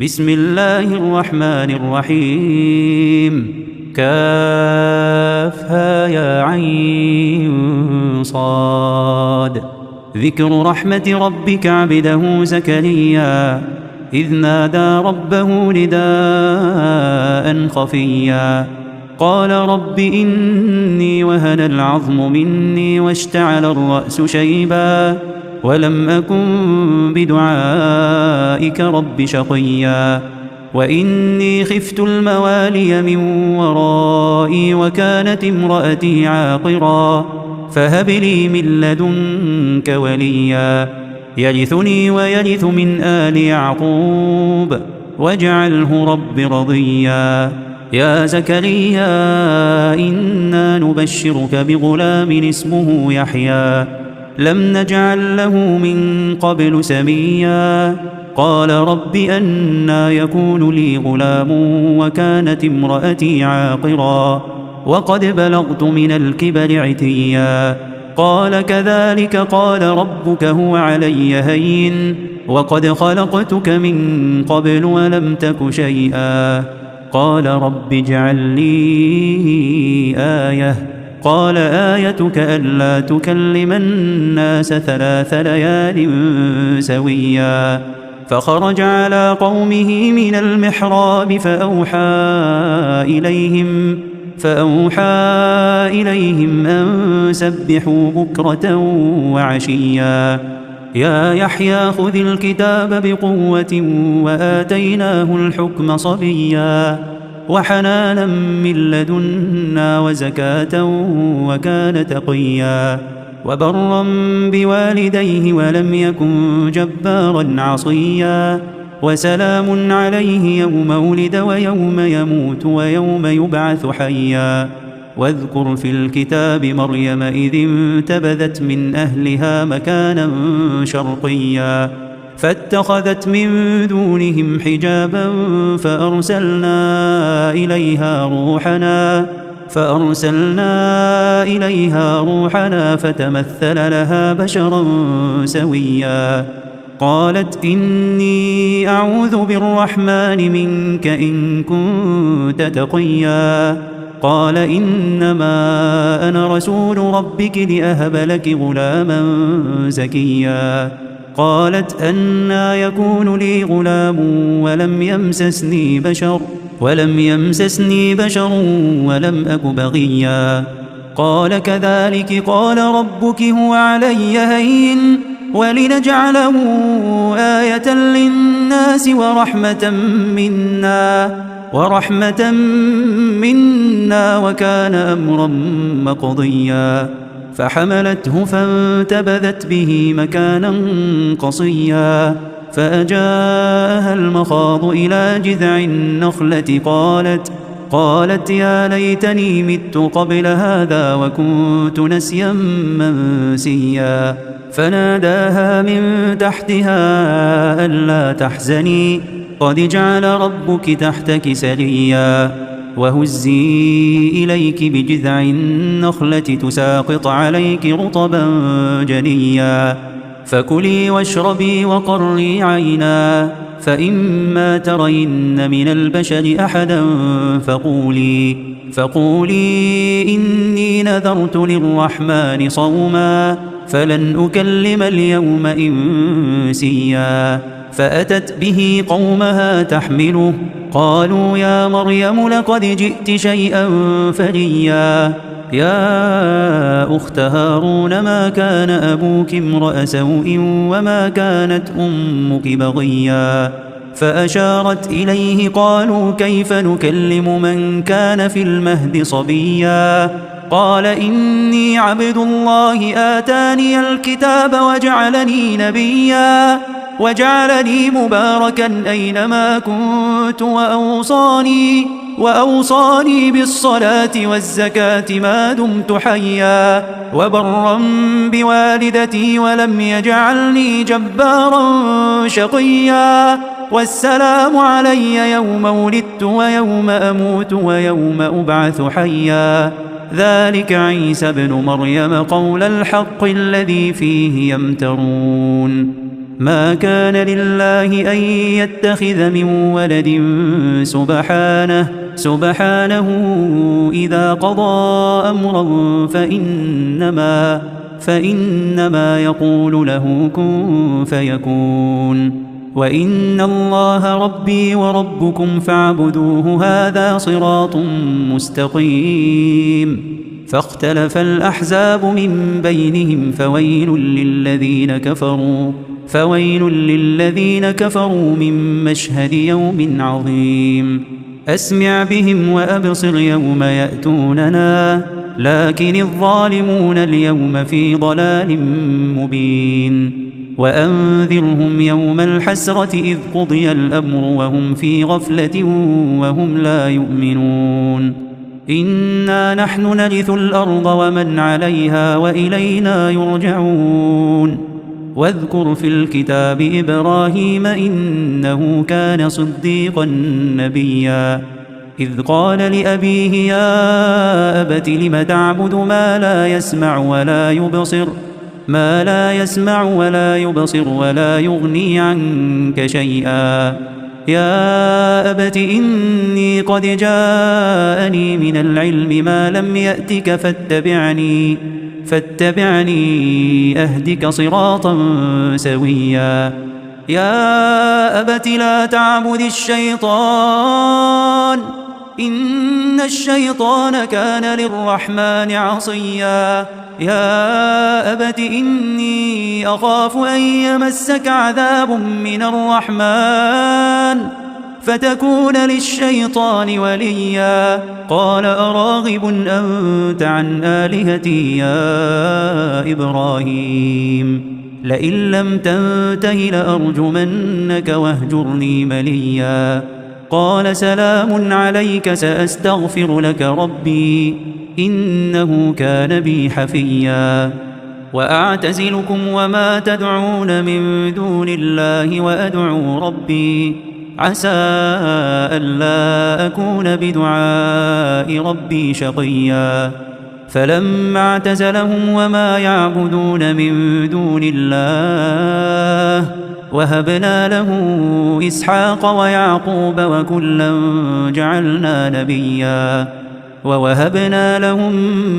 بسم الله الرحمن الرحيم كافها يا عين صاد ذكر رحمة ربك عبده زكريا إذ نادى ربه نداء خفيا قال رب إني وهن العظم مني واشتعل الرأس شيبا ولم أكن بدعائك رب شقيا وإني خفت الموالي من ورائي وكانت امرأتي عاقرا فهب لي من لدنك وليا يرثني ويرث من آل يعقوب واجعله رب رضيا يا زكريا إنا نبشرك بغلام اسمه يحيى لم نجعل له من قبل سميا قال رب أنى يكون لي غلام وكانت امرأتي عاقرا وقد بلغت من الكبر عتيا قال كذلك قال ربك هو علي هين وقد خلقتك من قبل ولم تك شيئا قال رب اجعل لي آية قال آيتك ألا تكلم الناس 3 ليال سويا فخرج على قومه من المحراب فأوحى إليهم أن سبحوا بكرة وعشيا يا يحيى خذ الكتاب بقوة وآتيناه الحكم صبيا وحنانا من لدنا وزكاة وكان تقيا وبرا بوالديه ولم يكن جبارا عصيا وسلام عليه يوم ولد ويوم يموت ويوم يبعث حيا واذكر في الكتاب مريم إذ انتبذت من أهلها مكانا شرقيا فاتخذت من دونهم حجابا فأرسلنا إليها روحنا فتمثل لها بشرا سويا قالت إني أعوذ بالرحمن منك إن كنت تقيا قال إنما أنا رسول ربك لأهب لك غلاما زكيا قالت أنى يكون لي غلام ولم يمسسني بشر ولم أك بغيا قال كذلك قال ربك هو علي هين ولنجعله آية للناس ورحمة منا وكان أمرا مقضيا فحملته فانتبذت به مكانا قصيا فأجاءها المخاض إلى جذع النخلة قالت يا ليتني مت قبل هذا وكنت نسيا منسيا فناداها من تحتها ألا تحزني قد جعل ربك تحتك سريا وهزي إليك بجذع النخلة تساقط عليك رطبا جنيا فكلي واشربي وقري عينا فإما ترين من البشر أحدا فقولي إني نذرت للرحمن صوما فلن أكلم اليوم إنسيا فأتت به قومها تحمله قالوا يا مريم لقد جئت شيئا فريا يا أخت هارون ما كان أبوك امرأ سوء وما كانت أمك بغيا فأشارت إليه قالوا كيف نكلم من كان في المهد صبيا قال إني عبد الله آتاني الكتاب وجعلني نبيا وجعلني مباركا أينما كنت وأوصاني بالصلاة والزكاة ما دمت حيا وبرا بوالدتي ولم يجعلني جبارا شقيا والسلام علي يوم ولدت ويوم أموت ويوم أبعث حيا ذلك عيسى ابن مريم قول الحق الذي فيه يمترون ما كان لله أن يتخذ من ولد سبحانه إذا قضى أمرا فإنما يقول له كن فيكون. وإن الله ربي وربكم فاعبدوه هذا صراط مستقيم. فاختلف الأحزاب من بينهم فويل للذين كفروا من مشهد يوم عظيم. أسمع بهم وأبصر يوم يأتوننا لكن الظالمون اليوم في ضلال مبين. وأنذرهم يوم الحسرة إذ قضي الأمر وهم في غفلة وهم لا يؤمنون. إنا نحن نرث الأرض ومن عليها وإلينا يرجعون. واذكر في الكتاب إبراهيم إنه كان صديقا نبيا إذ قال لأبيه يا أبت لم تعبد ما لا يسمع ولا يبصر ولا يغني يعني شيئا. يا أبت إني قد جاءني من العلم ما لم يأتك فاتبعني أهدك صراطا سويا. يا أبت لا تعبد الشيطان إن الشيطان كان للرحمن عصيا. يا أبت إني أخاف أن يمسك عذاب من الرحمن فتكون للشيطان وليا. قال أراغب أنت عن آلهتي يا إبراهيم لئن لم تنته لأرجمنك واهجرني مليا. قال سلام عليك سأستغفر لك ربي إنه كان بي حفيا. وأعتزلكم وما تدعون من دون الله وأدعو ربي عسى ألا أكون بدعاء ربي شقيا. فلما اعتزلهم وما يعبدون من دون الله وهبنا له إسحاق ويعقوب وكلا جعلنا نبيا. ووهبنا لهم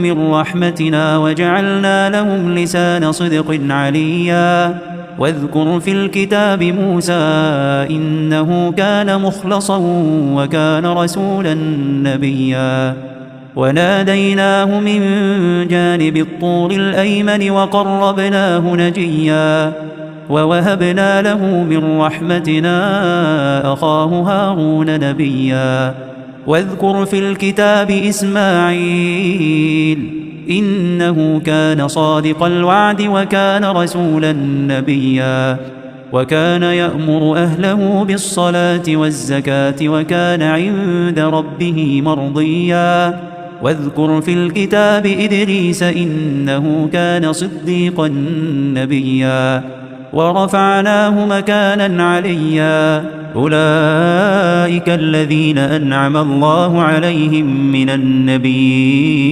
من رحمتنا وجعلنا لهم لسان صدق عليا. واذكر في الكتاب موسى إنه كان مخلصا وكان رسولا نبيا. وناديناه من جانب الطور الأيمن وقربناه نجيا. ووهبنا له من رحمتنا أخاه هارون نبيا. واذكر في الكتاب إسماعيل إنه كان صادق الوعد وكان رسولا نبيا. وكان يأمر أهله بالصلاة والزكاة وكان عند ربه مرضيا. واذكر في الكتاب إدريس إنه كان صديقا نبيا. ورفعناه مكانا عليا. أولئك الذين أنعم الله عليهم من النبيين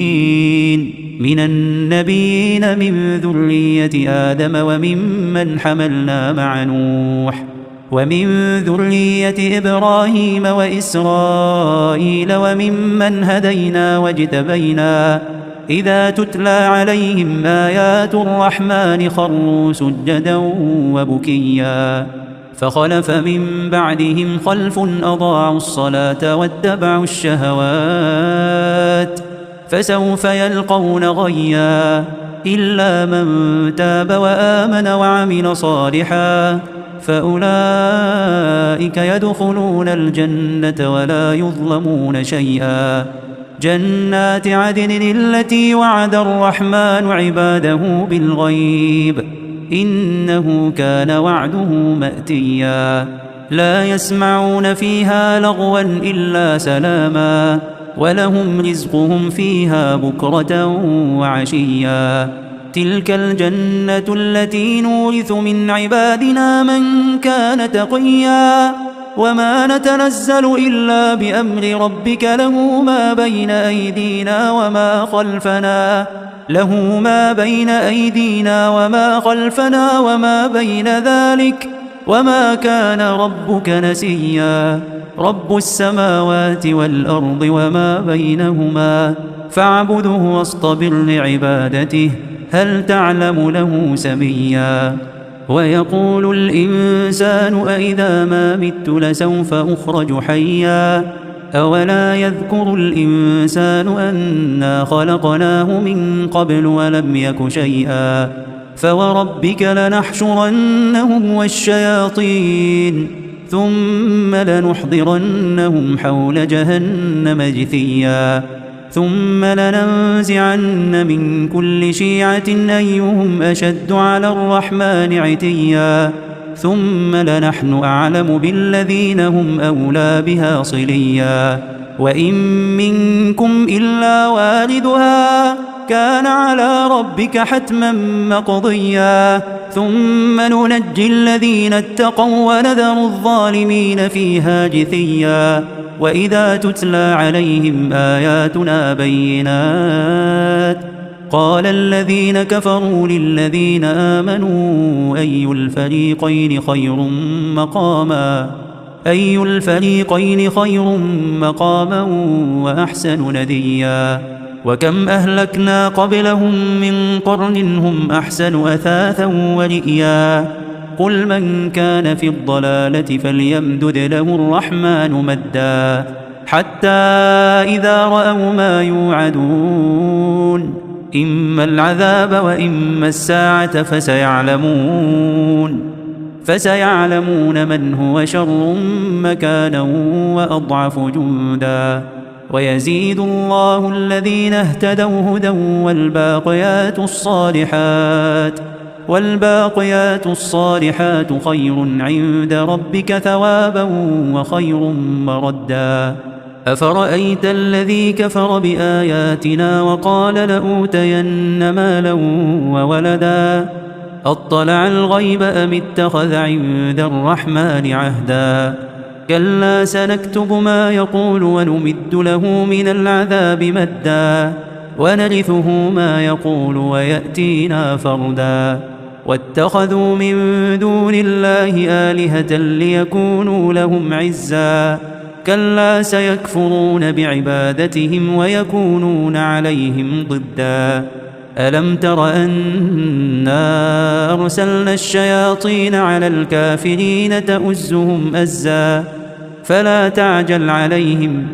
من ذرية آدم وممن حملنا مع نوح ومن ذرية إبراهيم وإسرائيل وممن هدينا واجتبينا إذا تتلى عليهم آيات الرحمن خروا سجدا وبكيا. فخلف من بعدهم خلف أضاعوا الصلاة واتبعوا الشهوات فسوف يلقون غيا. إلا من تاب وآمن وعمل صالحا فأولئك يدخلون الجنة ولا يظلمون شيئا. جنات عدن التي وعد الرحمن عباده بالغيب إنه كان وعده مأتيا. لا يسمعون فيها لغوا إلا سلاما ولهم رزقهم فيها بكرة وعشيا. تلك الجنة التي نورث من عبادنا من كان تقيا. وما نتنزل إلا بأمر ربك له ما بين أيدينا وما خلفنا له ما بين أيدينا وما خلفنا وما بين ذلك وما كان ربك نسيا رب السماوات والأرض وما بينهما فاعبده واصطبر لعبادته هل تعلم له سميا ويقول الإنسان أإذا ما مت لسوف أخرج حيا أولا يذكر الإنسان أنا خلقناه من قبل ولم يك شيئا فوربك لنحشرنهم والشياطين ثم لنحضرنهم حول جهنم جثيا ثم لننزعن من كل شيعة أيهم أشد على الرحمن عتيا ثم لنحن أعلم بالذين هم أولى بها صليا وإن منكم إلا واردها كان على ربك حتما مقضيا ثم ننجي الذين اتقوا ونذر الظالمين فيها جثيا وإذا تتلى عليهم آياتنا بينات قال الذين كفروا للذين آمنوا أي الفريقين خير مقاما وأحسن نديا وكم أهلكنا قبلهم من قرن هم أحسن أثاثا ورئيا قل من كان في الضلالة فليمدد له الرحمن مدا حتى إذا رأوا ما يوعدون إما العذاب وإما الساعة فسيعلمون من هو شر مكانا وأضعف جندا ويزيد الله الذين اهتدوا هدى والباقيات الصالحات خير عند ربك ثوابا وخير مردا أفرأيت الذي كفر بآياتنا وقال لأوتين مالا وولدا أطلع الغيب أم اتخذ عند الرحمن عهدا كلا سنكتب ما يقول ونمد له من العذاب مدا ونرثه ما يقول ويأتينا فردا واتخذوا من دون الله آلهة ليكونوا لهم عزا كلا سيكفرون بعبادتهم ويكونون عليهم ضدا ألم تر أنا أرسلنا الشياطين على الكافرين تؤزهم أزا فلا تعجل عليهم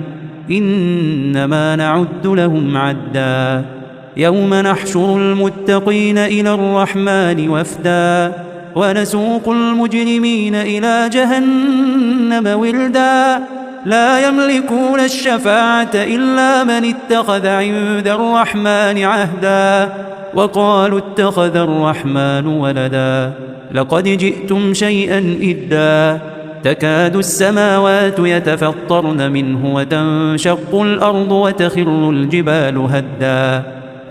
إنما نعد لهم عدا يوم نحشر المتقين إلى الرحمن وفدا ونسوق المجرمين إلى جهنم وردا لا يملكون الشفاعة إلا من اتخذ عند الرحمن عهدا وقالوا اتخذ الرحمن ولدا لقد جئتم شيئا إدا تكاد السماوات يتفطرن منه وتنشق الأرض وتخر الجبال هدا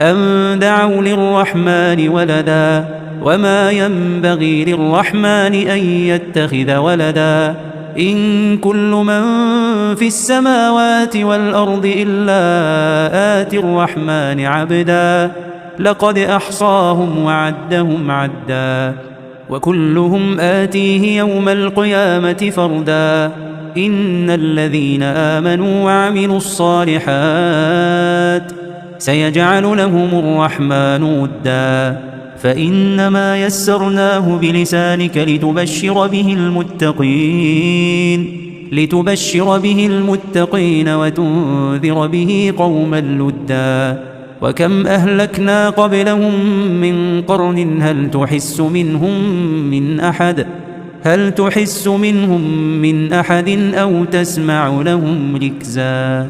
أن دعوا للرحمن ولدا وما ينبغي للرحمن أن يتخذ ولدا إن كل من في السماوات والأرض إلا آتي الرحمن عبدا لقد أحصاهم وعدهم عدا وكلهم آتيه يوم القيامة فردا إن الذين آمنوا وعملوا الصالحات سيجعل لهم الرحمن ودا فإنما يسرناه بلسانك لتبشر به المتقين وتنذر به قوما لدا وكم أهلكنا قبلهم من قرن هل تحس منهم من أحد أو تسمع لهم ركزا